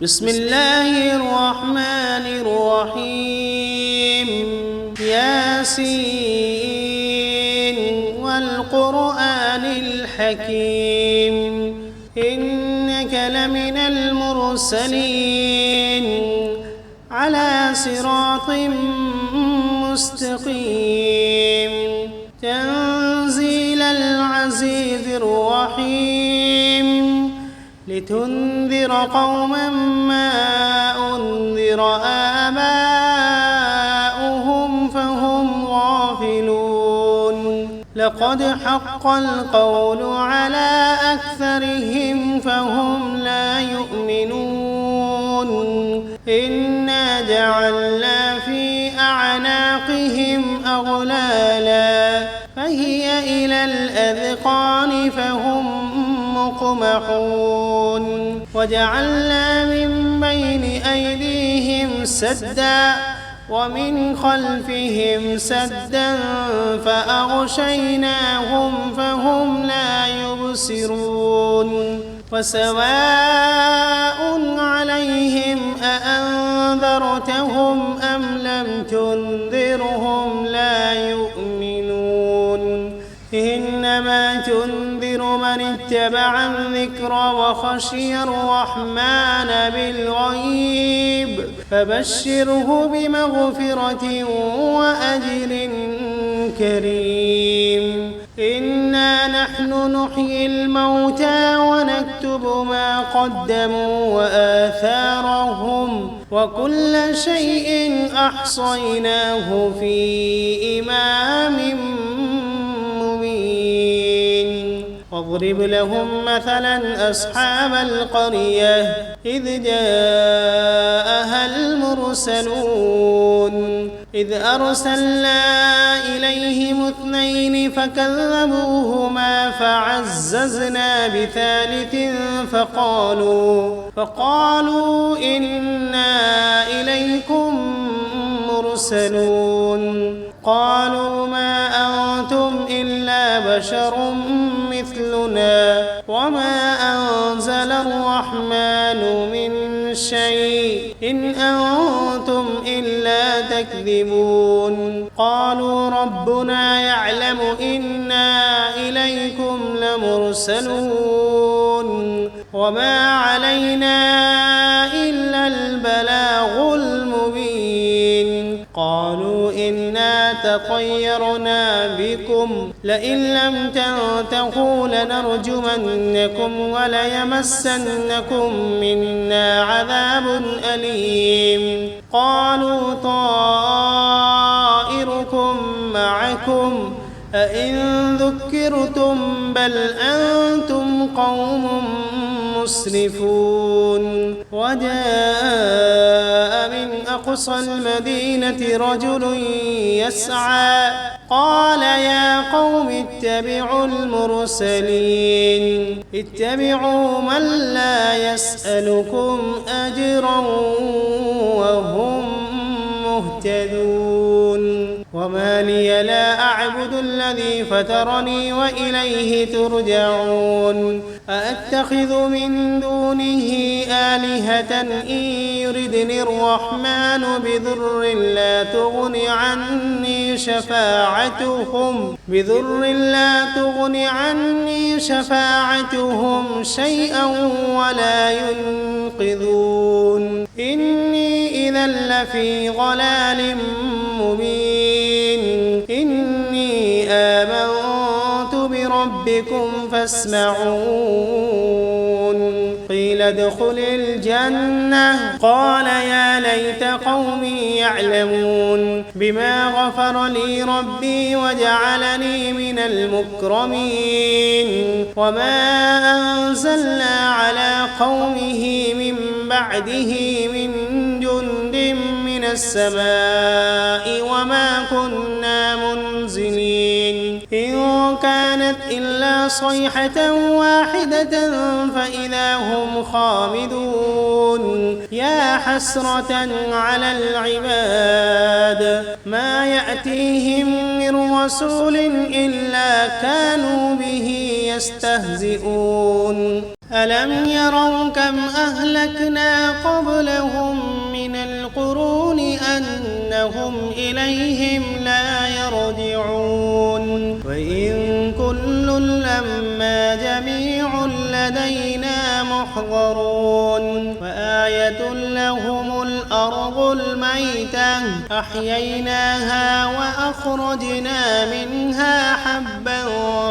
بسم الله الرحمن الرحيم ياسين والقرآن الحكيم إنك لمن المرسلين على صراط مستقيم تنزيل العزيز الرحيم لتنذر قوما ما أنذر آباؤهم فهم غافلون لقد حق القول على أكثرهم فهم لا يؤمنون إنا جعلنا في أعناقهم أغلالا فهي إلى الأذقان فهم مقمحون وجعلنا من بين أيديهم سدا ومن خلفهم سدا فأغشيناهم فهم لا يبصرون وسواء عليهم أأنذرتهم أم لم تنذرهم لا يؤمنون إنما تنذر من اتبع الذكر وخشي الرحمن بالغيب فبشره بمغفرة وأجر كريم إنا نحن نحيي الموتى ونكتب ما قدموا وآثارهم وكل شيء أحصيناه في إمام واضرب لهم مثلا أصحاب القرية إذ جاءها المرسلون إذ أرسلنا إليهم 2 فكذبوهما فعززنا بثالث فقالوا إنا إليكم مرسلون قالوا ما أنتم إلا بشر مثلنا وما أنزل الرحمن من شيء إن أنتم إلا تكذبون قالوا ربنا يعلم إنا إليكم لمرسلون وما علينا إلا البلاغ المبين قالوا إنا تطيرنا بكم لئن لم تنتهوا لنرجمنكم وليمسنكم منا عذاب أليم قالوا طائركم معكم أئن ذكرتم بل أنتم قوم مسرفون وجاء من أقصى المدينة رجل يسعى قال يا قوم اتبعوا المرسلين اتبعوا من لا يسألكم أجرا وهم مهتدون وما لي لا أعبد الذي فطرني وإليه ترجعون أأتخذ من دونه آلهة إن يردني الرحمن بضر لا تغن عني شفاعتهم شيئا ولا ينقذون إني إذا لفي ضلال مبين إني آمنت بربكم فاسمعون قيل ادخل الجنة قال يا ليت قومي يعلمون بما غفر لي ربي وجعلني من المكرمين وما أنزلنا على قومه من بعده من جند من السماء وما كنا منزلين إن كانت إلا صيحة واحدة فإذا هم خامدون يا حسرة على العباد ما يأتيهم من رسول إلا كانوا به يستهزئون ألم يروا كم أهلكنا قبلهم من القرون أنهم إليهم لا يرجعون وإن كل لما جميع لدينا محضرون وآية لهم الأرض الميتة أحييناها وأخرجنا منها حبا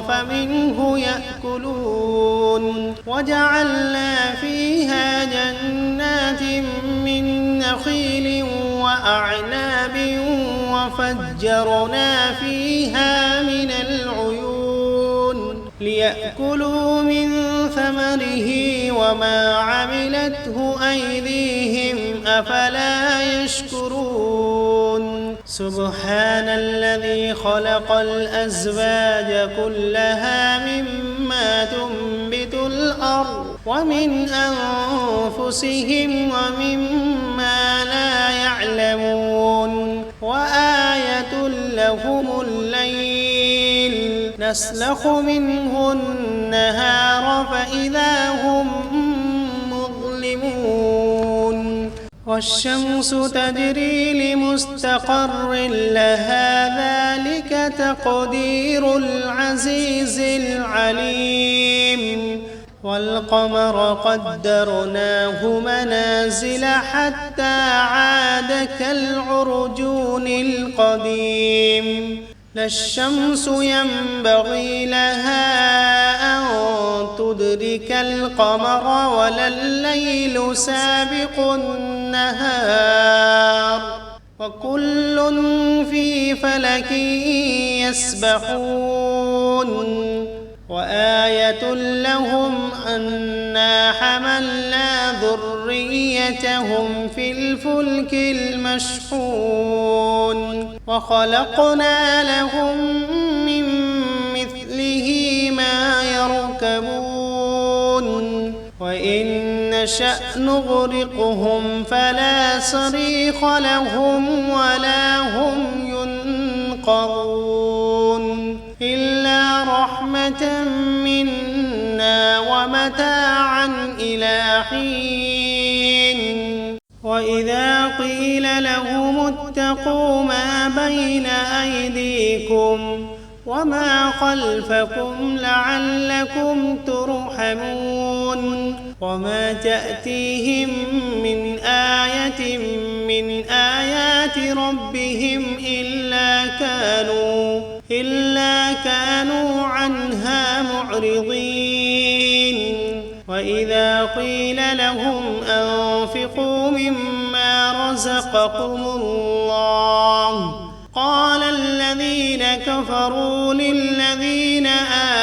فمنه يأكلون وجعلنا فيها جنات من نخيل وأعناب وفجرنا فيها من العيون ليأكلوا من ثمره وما عملته أيديهم أفلا يشكرون سبحان الذي خلق الأزواج كلها مما تنبت الأرض ومن أنفسهم ومما لا يعلمون وآية لهم الليل نسلخ منه النهار فإذا هم مظلمون والشمس تجري لمستقر لها ذلك تقدير العزيز العليم والقمر قدرناه منازل حتى عاد كالعرجون القديم لا الشمس ينبغي لها أن تدرك القمر ولا الليل سابق النهار وكل في فلك يسبحون وآية لهم أنا حملنا ذريتهم في الفلك المشحون وخلقنا لهم من مثله ما يركبون وإن نشأ نغرقهم فلا صريخ لهم ولا هم ينقذون إلا رحمة منا ومتاعا إلى حين وإذا قيل لهم اتقوا ما بين أيديكم وما خلفكم لعلكم ترحمون وما تأتيهم من آية من آيات ربهم إلا كانوا عنها معرضين وإذا قيل لهم أنفقوا مما رزقكم الله قال الذين كفروا للذين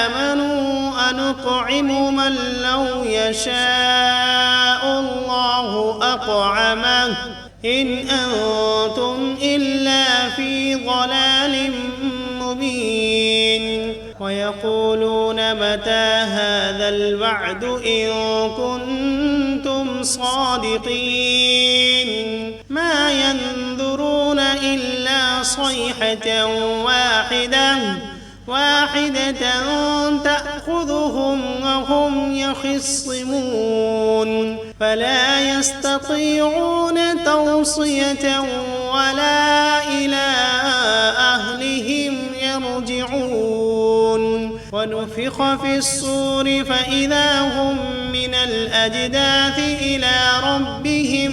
آمنوا أنطعم من لو يشاء الله أطعمه إن أنتم إلا في ضلال مبين ويقولون متى هذا الوعد إن كنتم صادقين ما ينظرون إلا صيحة واحدة تأخذهم وهم يخصمون فلا يستطيعون توصية ولا إلى أهلهم يرجعون ونفخ في الصور فإذا هم من الأجداث إلى ربهم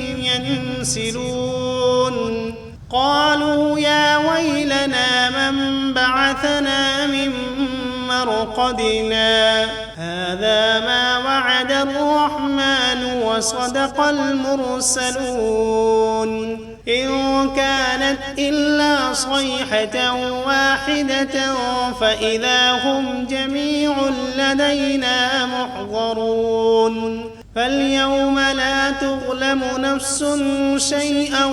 ينسلون قالوا يا ويلنا من بعثنا من مرقدنا هذا ما وعد الرحمن وصدق المرسلون إن كانت إلا صيحة واحدة فإذا هم جميع لدينا محضرون فاليوم لا تظلم نفس شيئا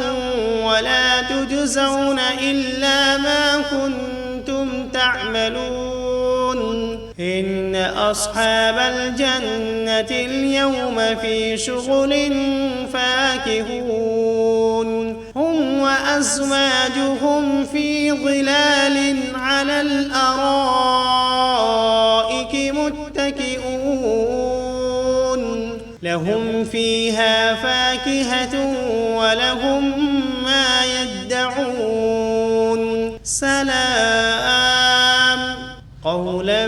ولا تجزون إلا ما كنتم تعملون إن أصحاب الجنة اليوم في شغل فاكهون هم وأزواجهم في ظلال على الأرائك متكئون فيها فاكهة ولهم ما يدعون سلام قولا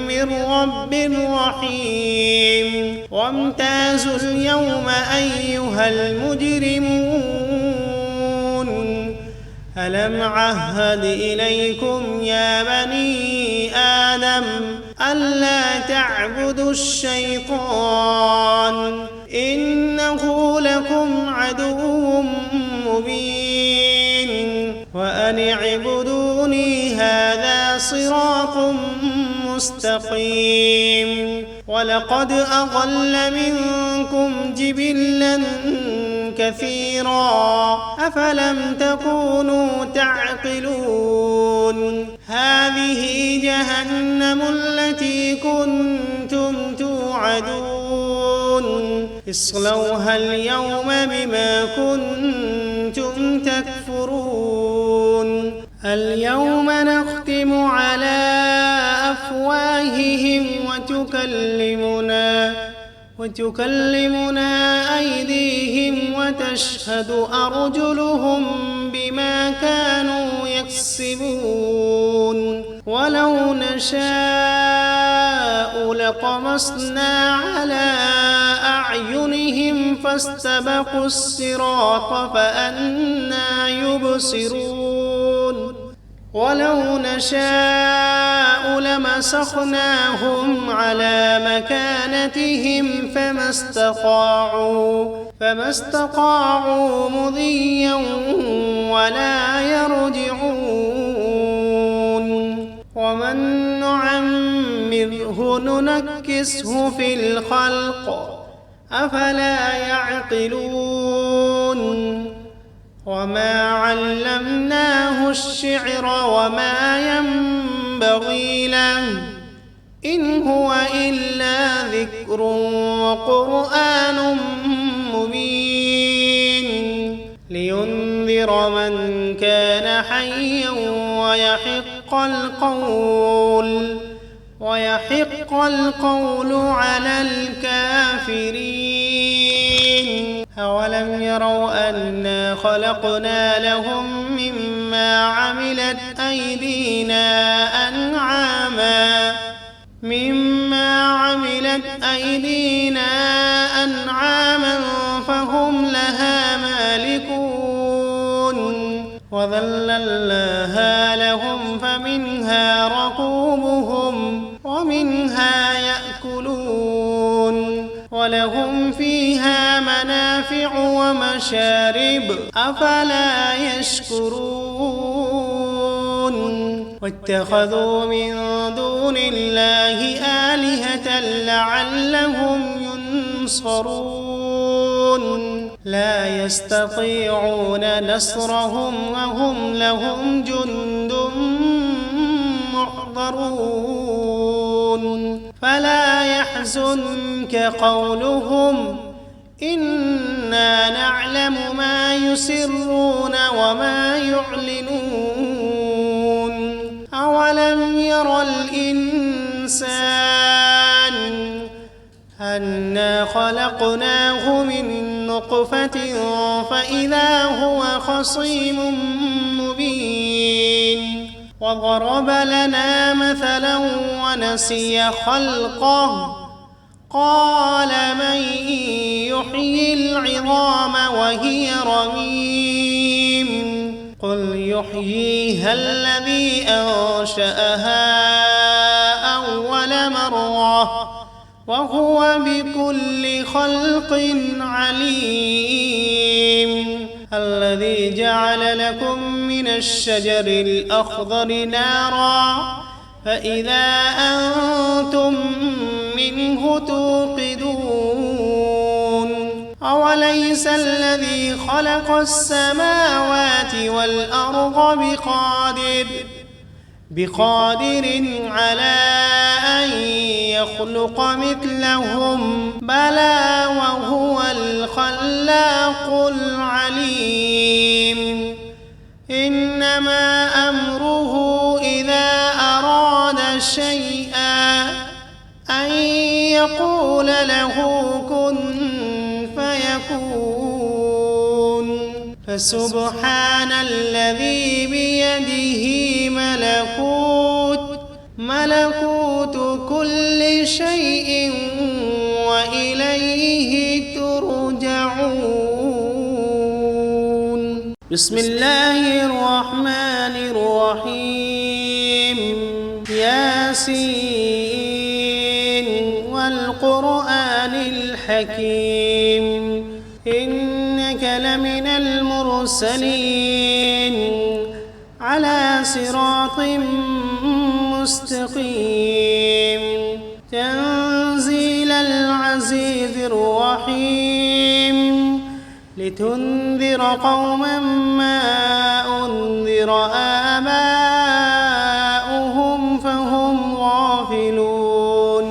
من رب رحيم وامتازوا اليوم أيها المجرمون ألم عهد إليكم يا بني آدم ألا تعبدوا الشيطان إنه لكم عدو مبين وأن اعبدوني هذا صراط مستقيم ولقد أضل منكم جبلا كثيرا أفلم تكونوا تعقلون هذه جهنم التي كنتم توعدون اصلوها اليوم بما كنتم تكفرون اليوم نختم على أفواههم وتكلمنا أيديهم وتشهد أرجلهم بما كانوا يكسبون ولو نشاء لطمسنا على أعينهم فاستبقوا الصراط فأنى يبصرون ولو نشاء لمسخناهم على مكانتهم فما استطاعوا مضيا ولا يرجعون ومن نعمره ننكسه في الخلق أفلا يعقلون وما علمناه الشعر وما ينبغي له إن هو إلا ذكر وقرآن مبين لينذر من كان حيا ويحق القول على الكافرين أولم يروا أنا خلقنا لهم مما عملت أيدينا أنعاما فهم لها مالكون وذللناها لهم فمنها ركوبهم ومنها يأكلون ولهم فيها منافع ومشارب أفلا يشكرون واتخذوا من دون الله آلهة لعلهم ينصرون لا يستطيعون نصرهم وهم لهم جند محضرون فلا يحزنك قولهم إنا نعلم ما يسرون وما يعلنون أولم ير الإنسان أنا خلقناه من نطفة فإذا هو خصيم مبين وضرب لنا مثلا ونسي خلقه قال من يحيي العظام وهي رميم قل يحييها الذي أنشأها أول مرة وهو بكل خلق عليم الذي جعل لكم من الشجر الأخضر نارا فإذا أنتم منه توقدون أوليس الذي خلق السماوات والأرض بقادر على أن يخلق مثلهم بلى وهو الخلاق العليم إنما أمره إذا أراد شيئا أن يقول له كن فسبحان الذي بيده ملكوت كل شيء وإليه ترجعون. بسم الله الرحمن الرحيم. ياسين والقرآن الحكيم إنك لمن المرسلين على صراط مستقيم تنزيل العزيز الرحيم لتنذر قوما ما أنذر آباؤهم فهم غافلون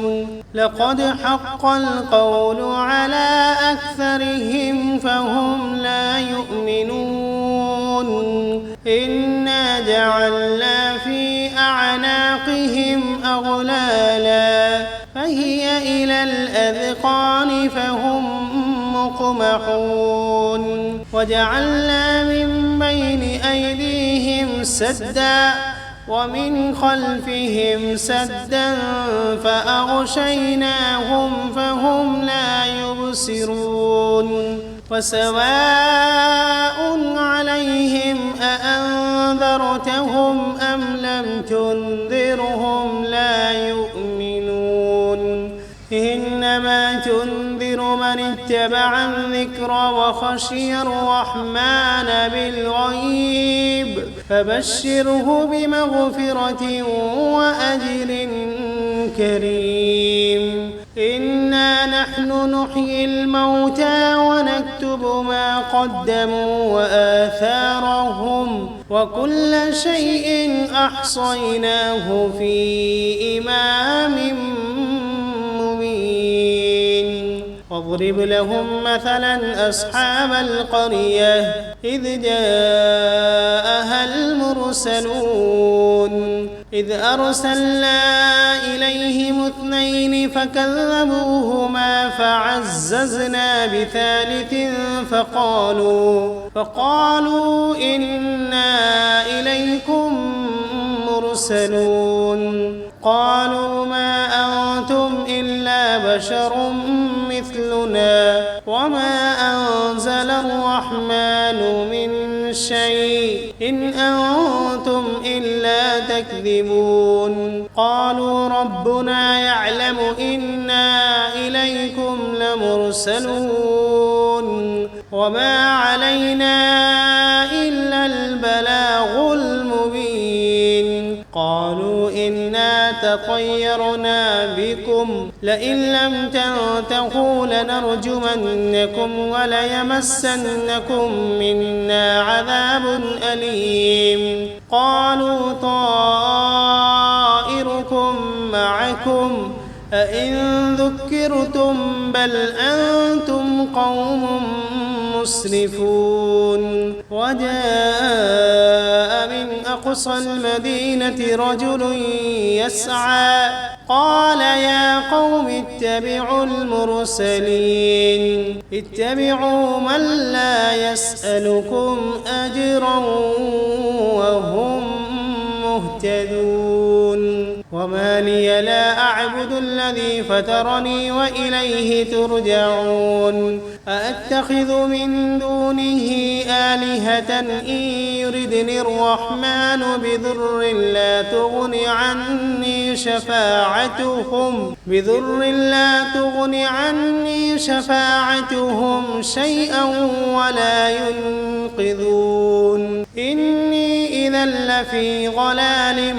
لقد حق القول على أكثرهم فهم لا يؤمنون إنا جعلنا في أعناقهم أغلالا فهي إلى الأذقان فهم مقمحون وجعلنا من بين أيديهم سدا ومن خلفهم سدا فأغشيناهم فهم لا يبصرون وسواء عليهم أأنذرتهم أم لم تنذرهم لا يؤمنون إنما تنذر من اتبع الذكر وخشي الرحمن بالغيب فبشره بمغفرة وأجر كريم إنا نحن نحيي الموتى ونكتب ما قدموا وآثارهم وكل شيء أحصيناه في إمام مبين واضرب لهم مثلا أصحاب القرية إذ جاءها المرسلون إذ أرسلنا إليهم 2 فكذبوهما فعززنا بثالث فقالوا إنا إليكم مرسلون قالوا ما أنتم إلا بشر مثلنا وما أنزل الرحمن من شيء إن أنتم إلا تكذبون قالوا ربنا يعلم إنا إليكم لمرسلون وما علينا إلا البلاغ المبين قالوا إنا تطيرنا بكم لئن لم تنتهوا لنرجمنكم وليمسنكم منا عذاب أليم قالوا طائركم معكم أئن ذكرتم بل أنتم قوم مسرفون وجاء من أقصى المدينة رجل يسعى قال يا قوم اتبعوا المرسلين اتبعوا من لا يسألكم أجرا وهم مهتدون وما لي لا أعبد الذي فطرني وإليه ترجعون أأتخذ من دونه آلهة إن يردني الرحمن بضر لا تغن عني شفاعتهم شيئا ولا ينقذون إني إذا لفي ضلال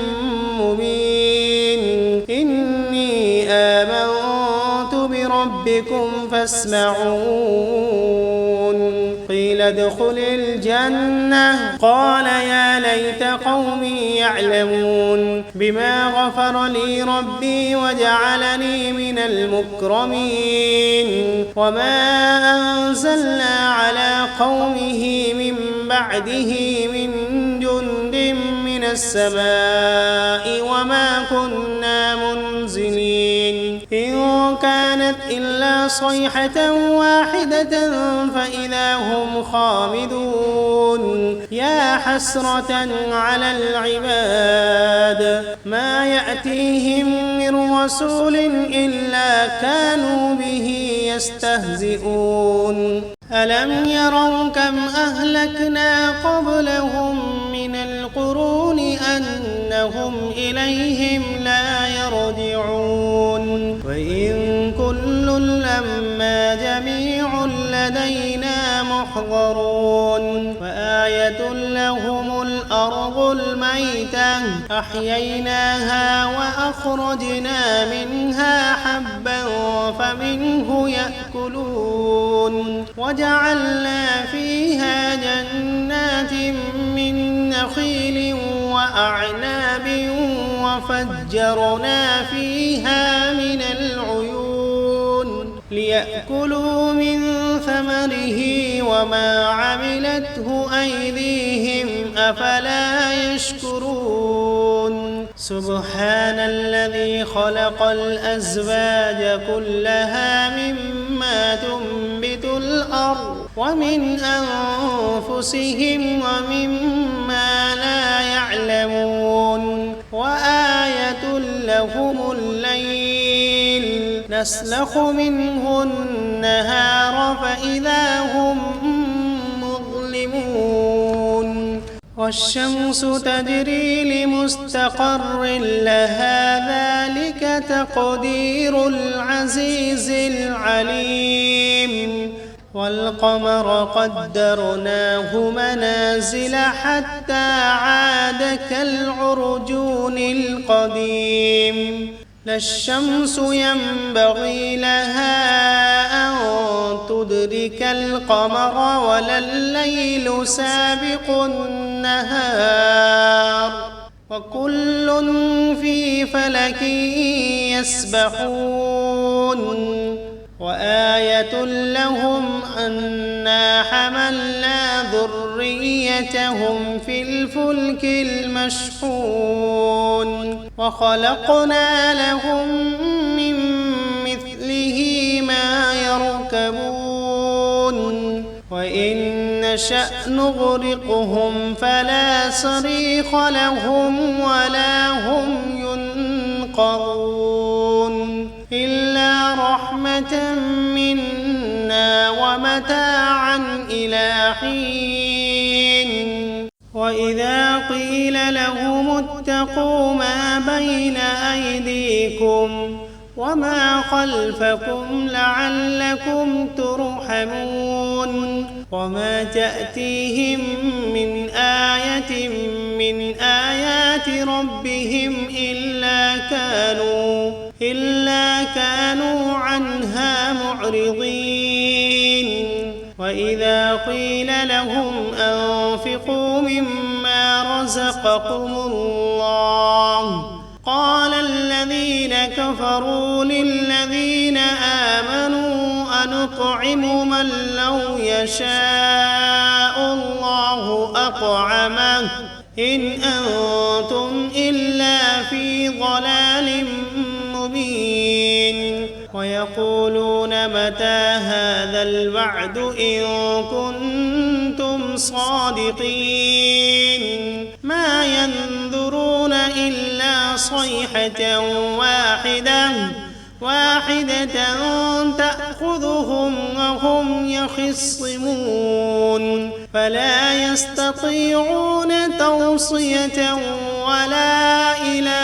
مبين إني آمنت بربكم فاسمعون قيل ادخل الجنة قال يا ليت قومي يعلمون بما غفر لي ربي وجعلني من المكرمين وما أنزلنا على قومه من بعده من جند من السماء وما كنا منزلين إن كانت إلا صيحة واحدة فإذا هم خامدون يا حسرة على العباد ما يأتيهم من رسول إلا كانوا به يستهزئون ألم يروا كم أهلكنا قبلهم من القرون أنهم إليهم لا يرجعون وإن كل لما جميع لدينا محضرون وآية لهم الأرض الميتة أحييناها وأخرجنا منها حبا فمنه يأكلون وجعلنا فيها جنات من نخيل وأعناب وفجرنا فيها من العيون ليأكلوا من ثمره وما عملته أيديهم أفلا يشكرون سبحان الذي خلق الأزواج كلها مما تنبت الأرض ومن أنفسهم ومما لا يعلمون وآية لهم الليل نسلخ منه النهار فإذا هم مظلمون والشمس تجري لمستقر لها ذلك تقدير العزيز العليم والقمر قدرناه منازل حتى عاد كالعرجون القديم لا الشمس ينبغي لها أن تدرك القمر ولا الليل سابق النهار وكل في فلك يسبحون وآية لهم أنا حملنا ذريتهم في الفلك المشحون وخلقنا لهم من مثله ما يركبون وإن نشأ نغرقهم فلا صريخ لهم ولا هم ينقذون إلا رحمة منا ومتاعا إلى حين وإذا قيل لهم اتقوا ما بين أيديكم وما خلفكم لعلكم ترحمون وما تأتيهم من آية من آيات ربهم إلا كانوا عنها معرضين وإذا قيل لهم أنفقوا مما رزقكم الله قال الذين كفروا للذين آمنوا أنطعم من لو يشاء الله أطعمه إن أنتم إلا في ضلال مبين ويقولون متى هذا الوعد إن كنتم صادقين ما ينظرون إلا صيحة واحدة تأخذهم وهم يخصمون فلا يستطيعون توصية ولا إلى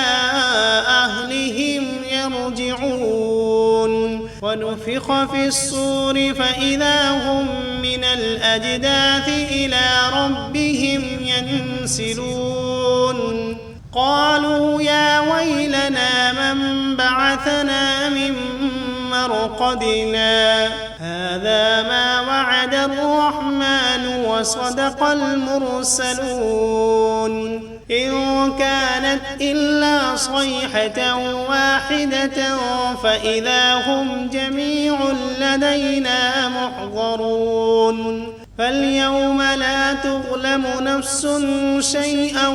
أهلهم يرجعون ونفخ في الصور فإذا هم من الأجداث إلى ربهم ينسلون قالوا يا ويلنا من بعثنا من مرقدنا هذا ما وعد الرحمن وصدق المرسلون إن كانت إلا صيحة واحدة فإذا هم جميع لدينا محضرون فاليوم لا تظلم نفس شيئا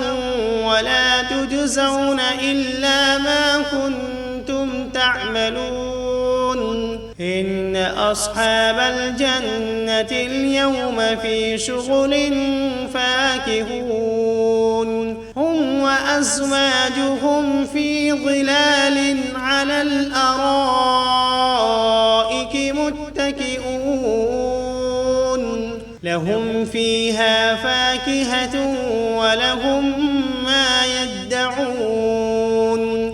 ولا تجزون إلا ما كنتم تعملون إن أصحاب الجنة اليوم في شغل فاكهون هم وأزواجهم في ظلال على الأرائك متكئون لهم فيها فاكهة ولهم ما يدعون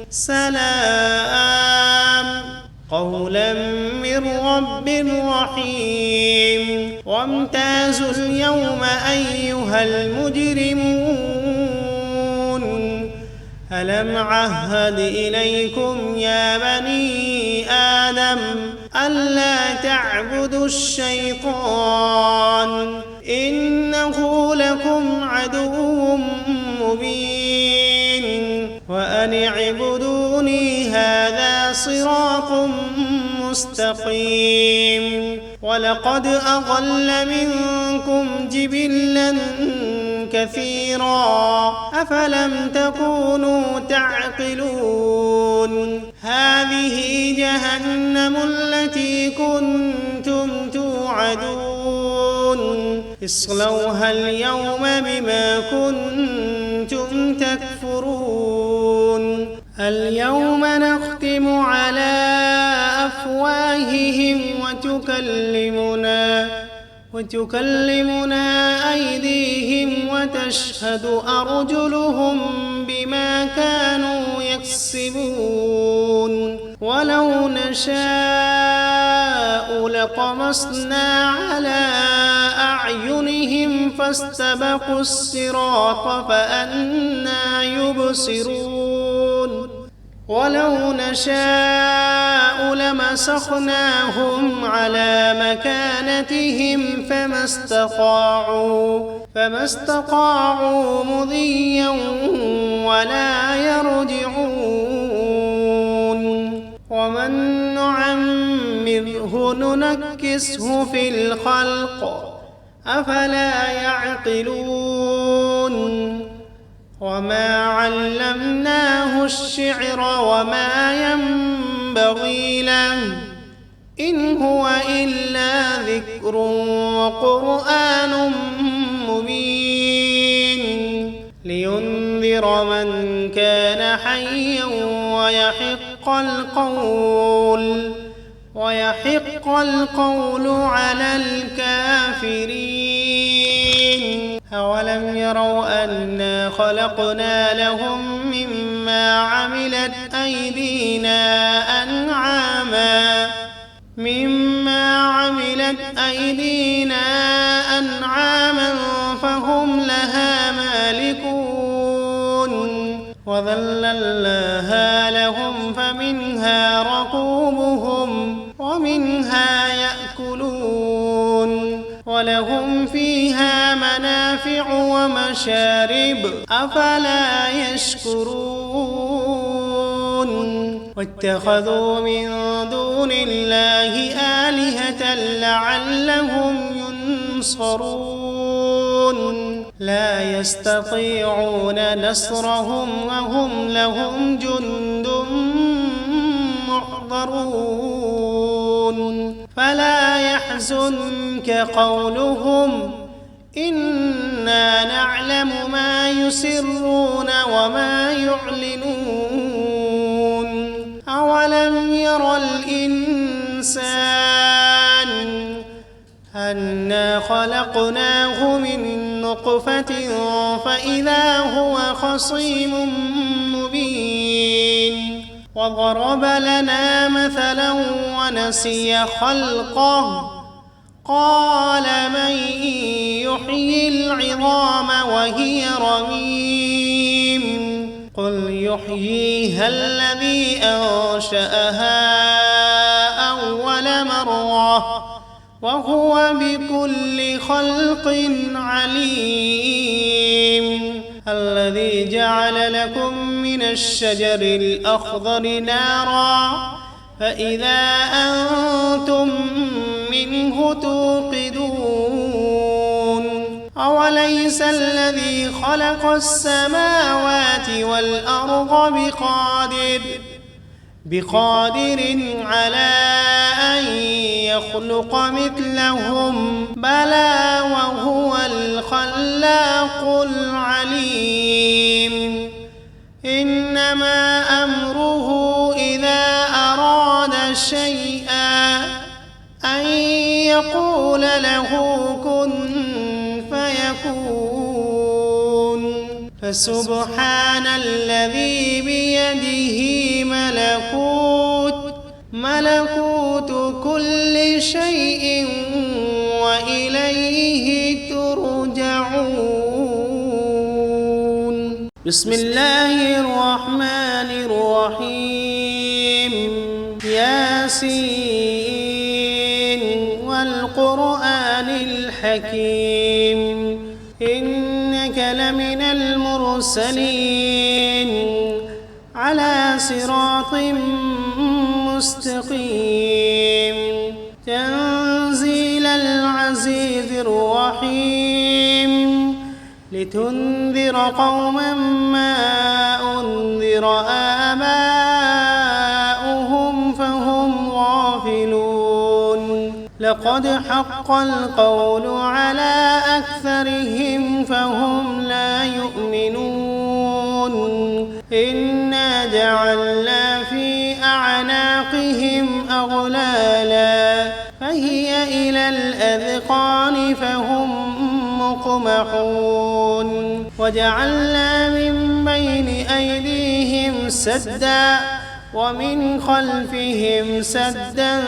سلام قولا من رب رحيم وامتازوا اليوم أيها المجرمون ألم عهد إليكم يا بني آدم ألا تعبدوا الشيطان إنه لكم عدو مبين وأن اعبدوني هذا صراط مستقيم ولقد أضل منكم جبلا كثيرا أفلم تكونوا تعقلون هذه جهنم التي كنتم توعدون اصلوها اليوم بما كنتم تكفرون اليوم نختم على أفواههم وتكلمنا أيديهم وتشهد أرجلهم بما كانوا يكسبون ولو نشاء لطمسنا على أعينهم فاستبقوا الصراط فأنى يبصرون ولو نشاء لمسخناهم على مكانتهم فما استطاعوا مضيا ولا يرجعون ومن نعمره ننكسه في الخلق أفلا يعقلون وما علمناه الشعر وما ينبغي له إن هو إلا ذكر وقرآن مبين لينذر من كان حيا ويحق القول على الكافرين أولم يروا أنا خلقنا لهم مما عملت أيدينا أنعاما فهم لها مالكون وذللناها لهم فمنها ركوبهم ومنها يأكلون ولهم فيها منافع ومشارب أفلا يشكرون واتخذوا من دون الله آلهة لعلهم ينصرون لا يستطيعون نصرهم وهم لهم جند محضرون فلا يحزنك قولهم إنا نعلم ما يسرون وما يعلنون أولم ير الإنسان أنا خلقناه من نطفة فإذا هو خصيم مبين وضرب لنا مثلا ونسي خلقه قال من يحيي العظام وهي رميم قل يحييها الذي أنشأها أول مرة وهو بكل خلق عليم الذي جعل لكم من الشجر الأخضر نارا فإذا أنتم منه توقدون أوليس الذي خلق السماوات والأرض بقادر على أن يخلق مثلهم بلى وهو الخلاق العليم إنما أمره إذا أراد شيئا أن يقول له كن فيكون فسبحان الذي بيده ملكوت كل شيء وإليه ترجعون. بسم الله الرحمن الرحيم. ياسين والقرآن الحكيم إنك لمن المرسلين على صراط مستقيم تنزيل العزيز الرحيم لتنذر قوما ما أنذر آباؤهم فهم غافلون لقد حق القول على أكثرهم فهم لا يؤمنون إنا جعلنا في أعناقهم أغلالا فهي إلى الأذقان فهم مقمحون وجعلنا من بين أيديهم سدا ومن خلفهم سدا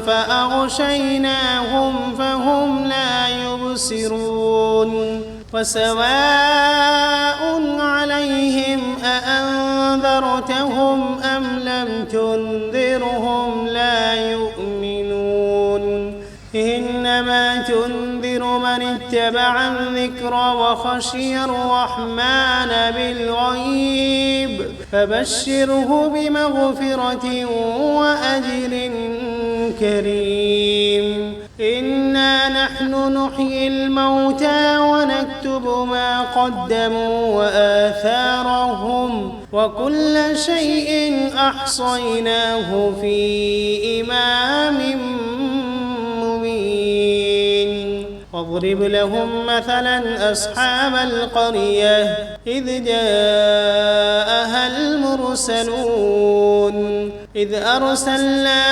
فأغشيناهم فهم لا يبصرون وسواء عليهم أأنذرتهم أم لم تنذرهم لا يؤمنون إنما تنذر من اتبع الذكر وخشي الرحمن بالغيب فبشره بمغفرة وأجر كريم إنا نحن نحيي الموتى ونكتب ما قدموا وآثارهم وكل شيء أحصيناه في إمام مبين واضرب لهم مثلا أصحاب القرية إذ جاءها المرسلون إذ أرسلنا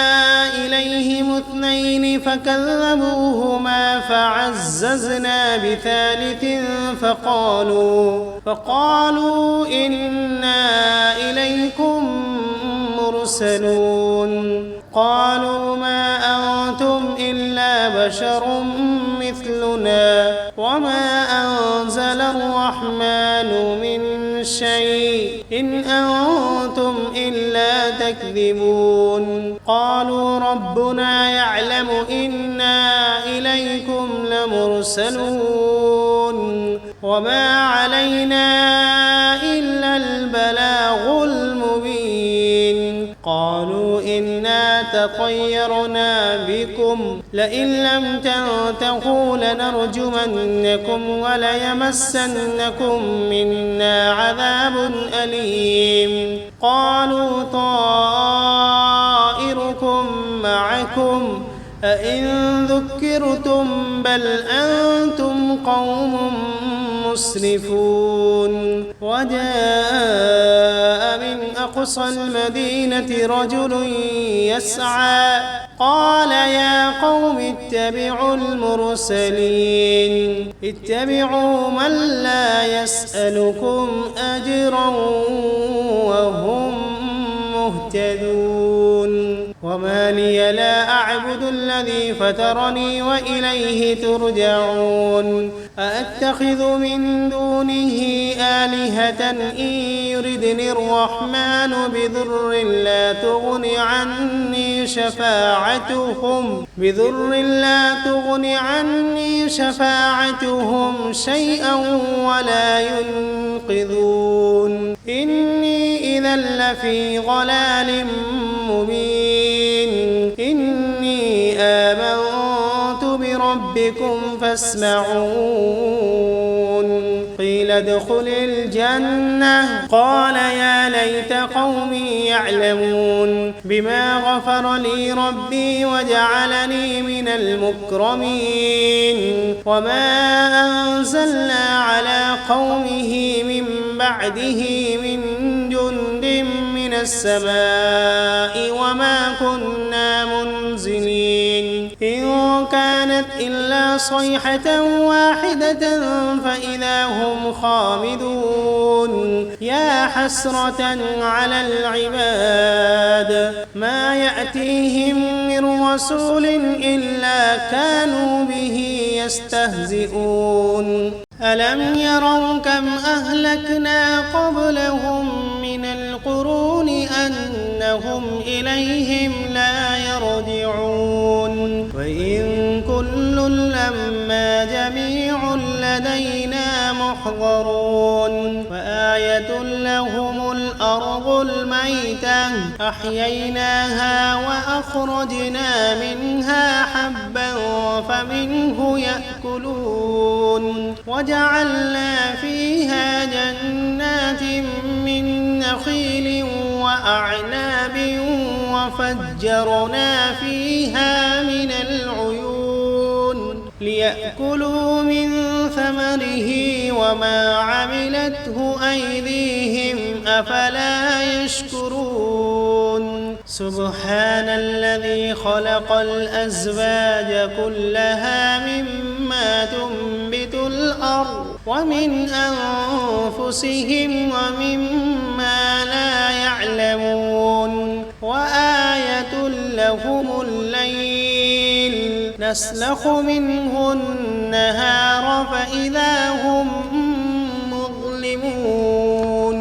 إليهم اثنين فكذبوهما فعززنا بثالث فقالوا إنا إليكم مرسلون قالوا ما أنتم إلا بشر مثلنا وما أنزل الرحمن من شيء إن أنتم إلا تكذبون قالوا ربنا يعلم إنا إليكم لمرسلون وما علينا إلا البلاغ المبين قالوا إنا تطيرنا بكم لئن لم تنتهوا لنرجمنكم وليمسنكم منا عذاب أليم قالوا طائركم معكم أئن ذكرتم بل أنتم قوم مسرفون وجاء من أقصى المدينة رجل يسعى قال يا قوم اتبعوا المرسلين اتبعوا من لا يسألكم أجرا وهم مهتدون وما لي لا أعبد الذي فطرني وإليه ترجعون أأتخذ من دونه آلهة إن يردني الرحمن بضر لا تغن عني شفاعتهم شيئا ولا ينقذون إني إذا لفي ضلال مبين إني آمنت بربكم فاسمعون قيل قيل ادخل الجنة قال يا ليت قومي يعلمون بما غفر لي ربي وجعلني من المكرمين وما أنزلنا على قومه من بعده من جند من السماء وما كنا منزلين إن كانت إلا صيحة واحدة فإذا هم خامدون يا حسرة على العباد ما يأتيهم من رسول إلا كانوا به يستهزئون ألم يروا كم أهلكنا قبلهم من القرون أنهم إليهم لا يرجعون وإن كل لما جميع لدينا محضرون وآية لهم الأرض الميتة أحييناها وأخرجنا منها حبا فمنه يأكلون وجعلنا فيها جنات من نخيل وأعناب وفجرنا فيها من العيون ليأكلوا من ثمره وما عملته أيديهم أفلا يشكرون سبحان الذي خلق الأزواج كلها مما تنبت الأرض ومن أنفسهم ومما لا يعلمون وآية لهم الليل نسلخ منه النهار فإذا هم مظلمون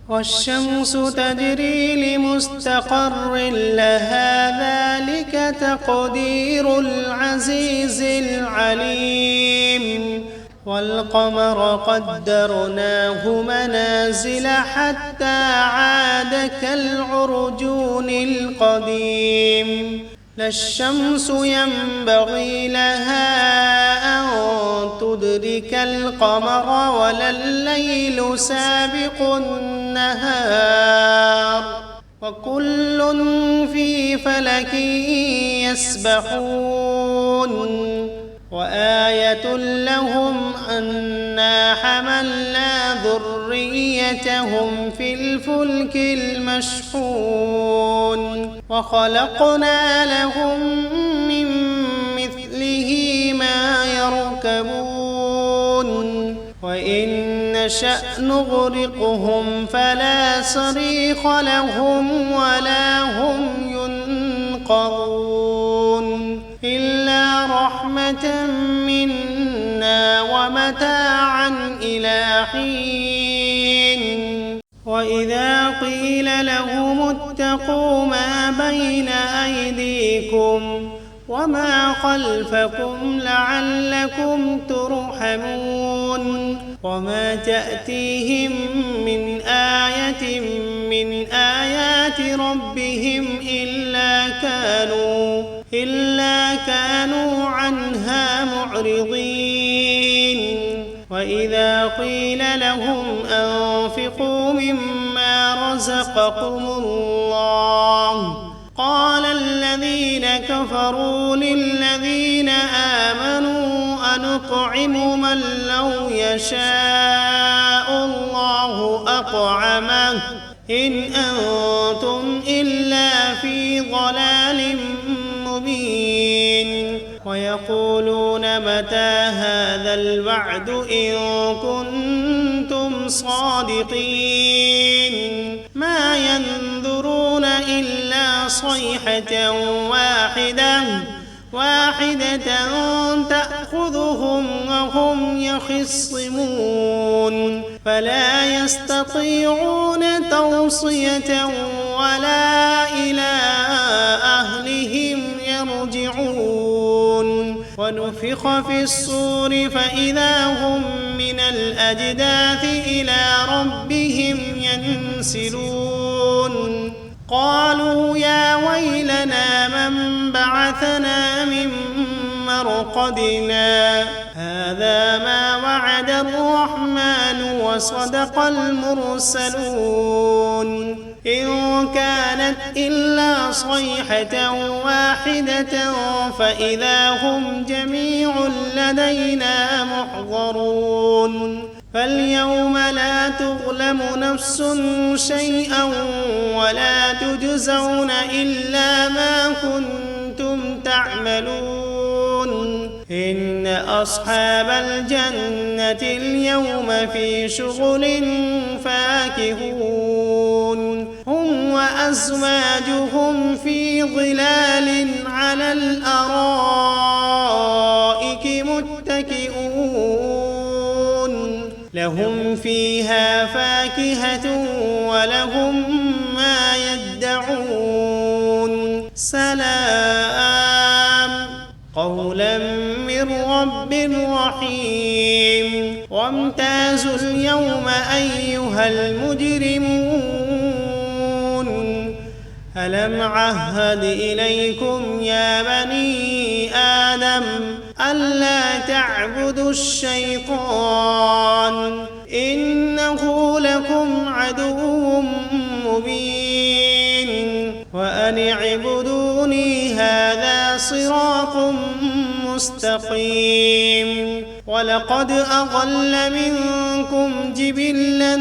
والشمس تجري لمستقر لها ذلك تقدير العزيز العليم والقمر قدرناه منازل حتى عاد كالعرجون القديم لا الشمس ينبغي لها أن تدرك القمر ولا الليل سابق النهار وكل في فلك يسبحون وآية لهم أنا حملنا ذريتهم في الفلك المشحون وخلقنا لهم من مثله ما يركبون وإن نشأ نغرقهم فلا صريخ لهم ولا هم ينقذون إلا رحمة منا ومتاعا إلى حين وإذا قيل لهم اتقوا ما بين أيديكم وما خلفكم لعلكم ترحمون وما تأتيهم من آية من آيات ربهم إلا كانوا عنها معرضين وإذا قيل لهم أنفقوا مما رزقكم الله قال الذين كفروا للذين آمنوا أنطعم من لو يشاء الله أطعمه إن أنتم إلا في ضلال مبين ويقولون متى هذا الوعد إن كنتم صادقين ما ينظرون إلا صيحة واحدة تأخذهم وهم يخصمون فلا يستطيعون توصية ولا إلى أهلهم يرجعون ونفخ في الصور فإذا هم من الأجداث إلى ربهم ينسلون قالوا يا ويلنا من بعثنا من مرقدنا هذا ما وعد الرحمن وصدق المرسلون إن كانت إلا صيحة واحدة فإذا هم جميع لدينا محضرون فاليوم لا تظلم نفس شيئا ولا تجزون إلا ما كنتم تعملون إن أصحاب الجنة اليوم في شغل فاكهون هم وأزواجهم في ظلال على الأرائك متكئون لهم فيها فاكهة ولهم ما يدعون سلام قولا من رب رحيم وامتازوا اليوم أيها المجرمون ألم عهد إليكم يا بني آدم ألا تعبدوا الشيطان إنه لكم عدو مبين وأن اعبدوني هذا صراط مستقيم ولقد أضل منكم جبلا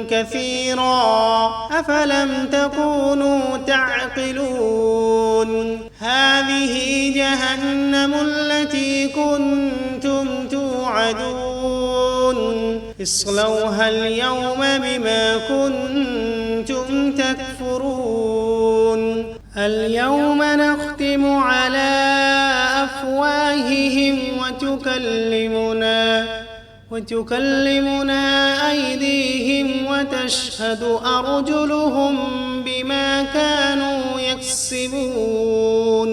كثيرا أفلم تكونوا تعقلون هذه جهنم التي كنتم توعدون اصلوها اليوم بما كنتم تكفرون اليوم نختم على أفواههم وتكلمنا أيديهم وتشهد أرجلهم بما كانوا يكسبون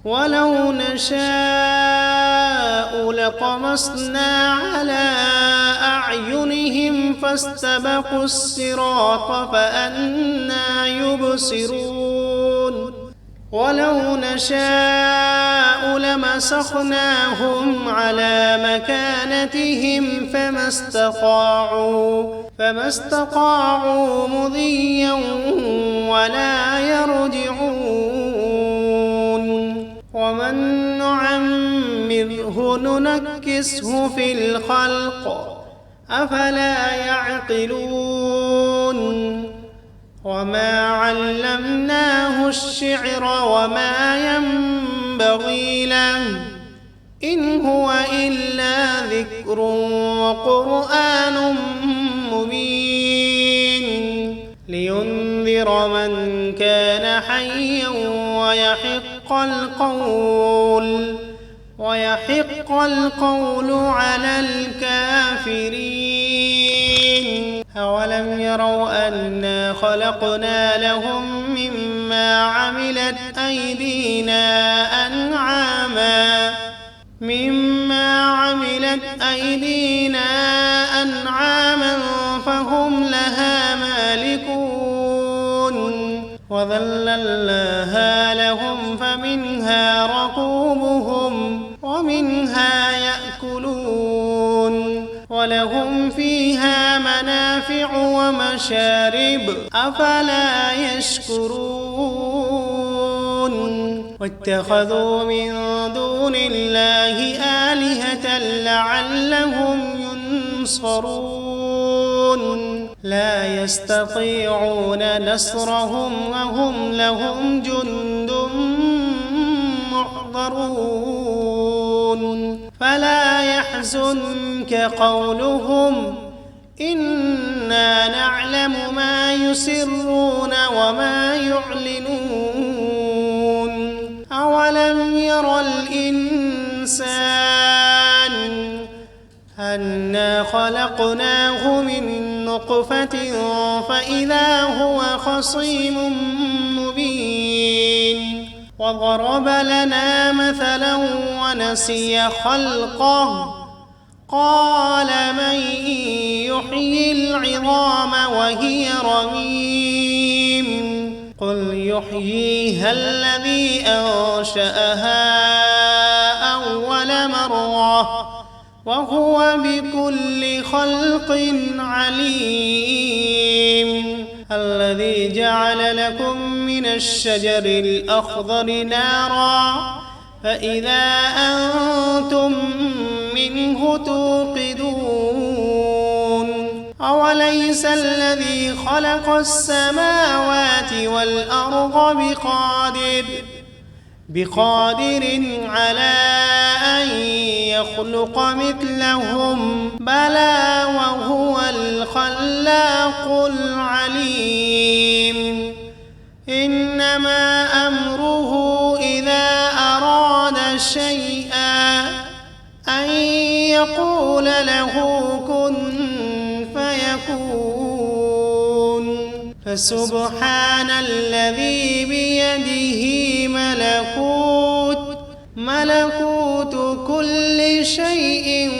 ولو نشاء لطمسنا على أعينهم فاستبقوا الصراط فأنى يبصرون ولو نشاء لمسخناهم على مكانتهم فما استطاعوا مضيا ولا يرجعون ومن نعمره ننكسه في الخلق أفلا يعقلون وما علمناه الشعر وما ينبغي له إن هو إلا ذكر وقرآن مبين لينذر من كان حيا ويحق القول على الكافرين أولم يروا أنا خلقنا لهم مما عملت أيدينا أنعاما فهم لها مالكون وذللناها لهم فمنها ركوبهم ومنها يأكلون ولهم فيها منافع ومشارب أفلا يشكرون واتخذوا من دون الله آلهة لعلهم ينصرون لا يستطيعون نصرهم وهم لهم جند محضرون فلا يحزنك قولهم إنا نعلم ما يسرون وما يعلنون أولم ير الإنسان أنا خلقناه من نطفة فإذا هو خصيم مبين وضرب لنا مثلا ونسي خلقه قال من يحيي العظام وهي رميم قل يحييها الذي أنشأها أول مرة وهو بكل خلق عليم. الذي جعل لكم من الشجر الأخضر نارا فإذا أنتم منه توقدون. أوليس الذي خلق السماوات والأرض بقادر على أن يخلق مثلهم؟ بلى وهو الخلاق العليم. إنما أمره إذا أراد شيئا أن يقول له كن فيكون. فسبحان الذي بيده ملكوت كل شيء